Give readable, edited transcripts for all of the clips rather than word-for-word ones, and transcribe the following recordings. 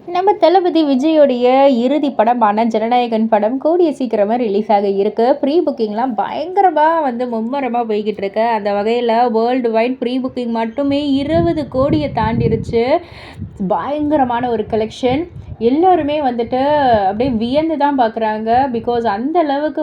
நம்ம தளபதி விஜயோடைய இறுதி படமான ஜனநாயகன் படம் கூடிய சீக்கிரமாக ரிலீஸ் ஆக இருக்கு. ப்ரீ புக்கிங்லாம் பயங்கரமாக மும்மரமாக போய்கிட்டு இருக்கு. அந்த வகையில் வேர்ல்டு வைட் ப்ரீ புக்கிங் மட்டுமே 20 கோடியை தாண்டிருச்சு. பயங்கரமான ஒரு கலெக்ஷன். எல்லோருமே அப்படியே வியந்து தான் பார்க்குறாங்க. பிகாஸ் அந்த அளவுக்கு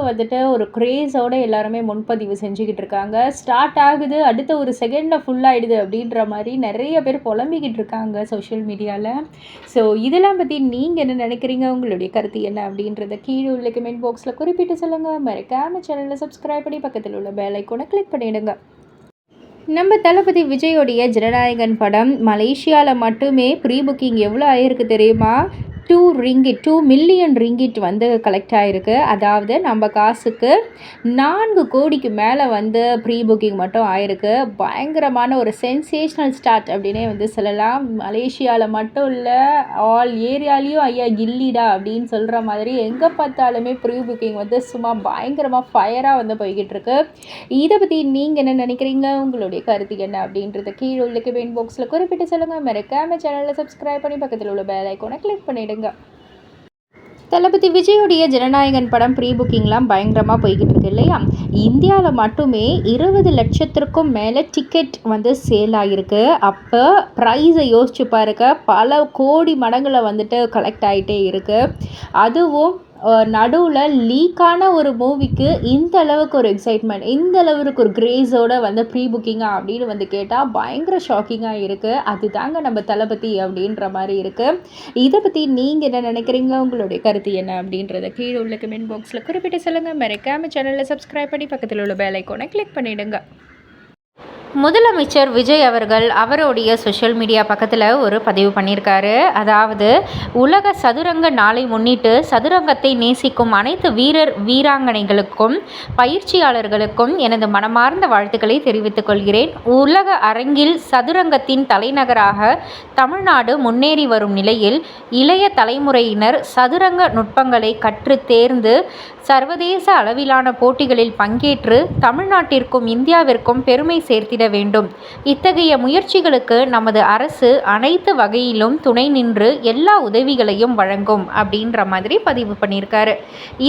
ஒரு க்ரேஸோடு எல்லாருமே முன்பதிவு செஞ்சுக்கிட்டு இருக்காங்க. ஸ்டார்ட் ஆகுது, அடுத்த ஒரு செகண்டில் ஃபுல்லாகிடுது அப்படின்ற மாதிரி நிறைய பேர் புலம்பிக்கிட்டு இருக்காங்க சோஷியல் மீடியாவில். ஸோ இதெல்லாம் பற்றி நீங்கள் என்ன நினைக்கிறீங்க? உங்களுடைய கருத்து என்ன அப்படின்றத கீழே உள்ள கமெண்ட் பாக்ஸில் குறிப்பிட்டு சொல்லுங்கள். மறக்காம சேனலை சப்ஸ்கிரைப் பண்ணி பக்கத்தில் உள்ள பெல் ஐக்கானை கிளிக் பண்ணிவிடுங்க. நம்ம தளபதி விஜயோடைய ஜனநாயகன் படம் மலேசியாவில் மட்டுமே ப்ரீ புக்கிங் எவ்வளோ ஆயிருக்கு தெரியுமா? 2 மில்லியன் ரிங்கிட் கலெக்ட் ஆகிருக்கு. அதாவது நம்ம காசுக்கு 4 கோடிக்கு மேலே ப்ரீ புக்கிங் மட்டும் ஆயிருக்கு. பயங்கரமான ஒரு சென்சேஷனல் ஸ்டார்ட் அப்படின்னே சொல்லலாம். மலேசியாவில் மட்டும் இல்லை, ஆல் ஏரியாலையும் ஐயா கில்லிடா அப்படின்னு சொல்கிற மாதிரி எங்கே பார்த்தாலுமே ப்ரீ புக்கிங் சும்மா பயங்கரமாக ஃபயராக போய்கிட்டு இருக்கு. இதை பற்றி நீங்கள் என்ன நினைக்கிறீங்க? உங்களுடைய கருத்து என்ன அப்படின்றத கீழே உள்ள கமெண்ட் பாக்ஸில் குறிப்பிட்டு சொல்லுங்கள். மறக்காம சேனலை சப்ஸ்கிரைப் பண்ணி பக்கத்தில் உள்ள பெல் ஐக்கானை கிளிக் பண்ணிவிடுங்க. தளபதி விஜயோடைய ஜனநாயகன் படம் ப்ரீ புக்கிங்லாம் பயங்கரமாக போய்கிட்டு இருக்கு இல்லையா? இந்தியாவில் மட்டுமே 20 லட்சத்திற்கும் மேலே டிக்கெட் சேல் ஆகிருக்கு. அப்போ ப்ரைஸை யோசிச்சு பாருங்க, பல கோடி மடங்கில் கலெக்ட் ஆகிட்டே இருக்குது. அதுவும் நடுவில் லீக்கான ஒரு மூவிக்கு இந்த அளவுக்கு ஒரு எக்ஸைட்மெண்ட், இந்த அளவுக்கு ஒரு கிரேஸோடு ப்ரீ புக்கிங்காக அப்படின்னு கேட்டால் பயங்கர ஷாக்கிங்காக இருக்குது. அதுதாங்க நம்ம தளபதி அப்படின்ற மாதிரி இருக்குது. இதை பற்றி நீங்கள் என்ன நினைக்கிறீங்க? உங்களுடைய கருத்து என்ன அப்படின்றத கீழே உள்ள கமெண்ட் பாக்ஸில் குறிப்பிட்டு சொல்லுங்கள். மறக்காம சேனலை சப்ஸ்கிரைப் பண்ணி பக்கத்தில் உள்ள பெல் ஐக்கானை கிளிக் பண்ணிவிடுங்க. முதலமைச்சர் விஜய் அவர்கள் அவருடைய சோஷியல் மீடியா பக்கத்தில் ஒரு பதிவு பண்ணியிருக்காரு. அதாவது, உலக சதுரங்க நாளை முன்னிட்டு சதுரங்கத்தை நேசிக்கும் அனைத்து வீராங்கனைகளுக்கும் பயிற்சியாளர்களுக்கும் எனது மனமார்ந்த வாழ்த்துக்களை தெரிவித்துக் கொள்கிறேன். உலக அரங்கில் சதுரங்கத்தின் தலைநகராக தமிழ்நாடு முன்னேறி வரும் நிலையில் இளைய தலைமுறையினர் சதுரங்க நுட்பங்களை கற்று தேர்ந்து சர்வதேச அளவிலான போட்டிகளில் பங்கேற்று தமிழ்நாட்டிற்கும் இந்தியாவிற்கும் பெருமை சேர்த்திட வேண்டும். இத்தகைய முயற்சிகளுக்கு நமது அரசு அனைத்து வகையிலும் துணை நின்று எல்லா உதவிகளையும் வழங்கும் அப்படின்ற மாதிரி பதிவு பண்ணியிருக்காரு.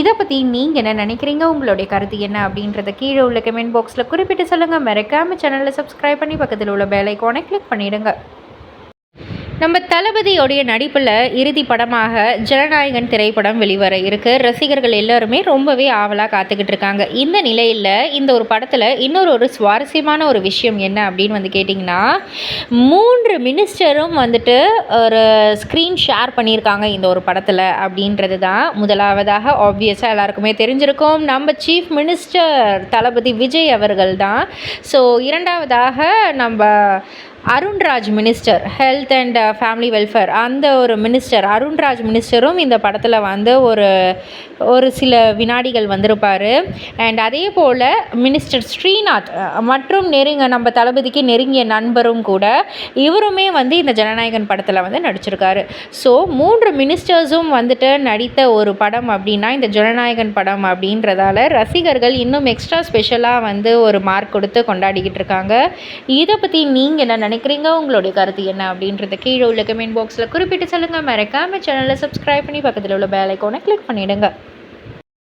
இதை பற்றி நீங்கள் என்ன நினைக்கிறீங்க? உங்களுடைய கருத்து என்ன அப்படின்றத கீழே உள்ள கமெண்ட் பாக்ஸில் குறிப்பிட்டு சொல்லுங்கள். மறக்காம சேனலை சப்ஸ்கிரைப் பண்ணி பக்கத்தில் உள்ள பெல் ஐக்கானை கிளிக் பண்ணிடுங்க. நம்ம தளபதியோடைய நடிப்பில் இறுதி படமாக ஜனநாயகன் திரைப்படம் வெளிவர இருக்கு. ரசிகர்கள் எல்லாருமே ரொம்பவே ஆவலாக காத்துக்கிட்டு இருக்காங்க. இந்த நிலையில் இந்த ஒரு படத்தில் இன்னொரு சுவாரஸ்யமான ஒரு விஷயம் என்ன அப்படின்னு கேட்டிங்கன்னா, 3 மினிஸ்டரும் ஒரு ஸ்க்ரீன் ஷேர் பண்ணியிருக்காங்க இந்த ஒரு படத்தில் அப்படின்றது தான். முதலாவதாக ஆப்வியஸாக எல்லாருக்குமே தெரிஞ்சிருக்கும், நம்ம சீஃப் மினிஸ்டர் தளபதி விஜய் அவர்கள் தான். ஸோ இரண்டாவதாக நம்ம Arunraj minister, health and family welfare, அந்த ஒரு மினிஸ்டர் அருண்ராஜ் மினிஸ்டரும் இந்த படத்தில் ஒரு சில வினாடிகள் வந்திருப்பார். அண்ட் அதே போல் மினிஸ்டர் ஸ்ரீநாத் மற்றும் நம்ம தளபதிக்கு நெருங்கிய நண்பரும் கூட, இவருமே இந்த ஜனநாயகன் படத்தில் நடிச்சிருக்காரு. ஸோ 3 மினிஸ்டர்ஸும் நடித்த ஒரு படம் அப்படின்னா இந்த ஜனநாயகன் படம் அப்படின்றதால ரசிகர்கள் இன்னும் எக்ஸ்ட்ரா ஸ்பெஷலாக ஒரு மார்க் கொடுத்து கொண்டாடிக்கிட்டு இருக்காங்க. இதை பற்றி நீங்கள் என்ன நினைக்கிறீங்க? உங்களுடைய கருத்து என்ன அப்படின்றத கீழே உள்ள கமெண்ட் பாக்ஸில் குறிப்பிட்டு சொல்லுங்கள். மறக்காம சேனலை சப்ஸ்கிரைப் பண்ணி பக்கத்தில் உள்ள பெல் ஐக்கானை கிளிக் பண்ணிவிடுங்க.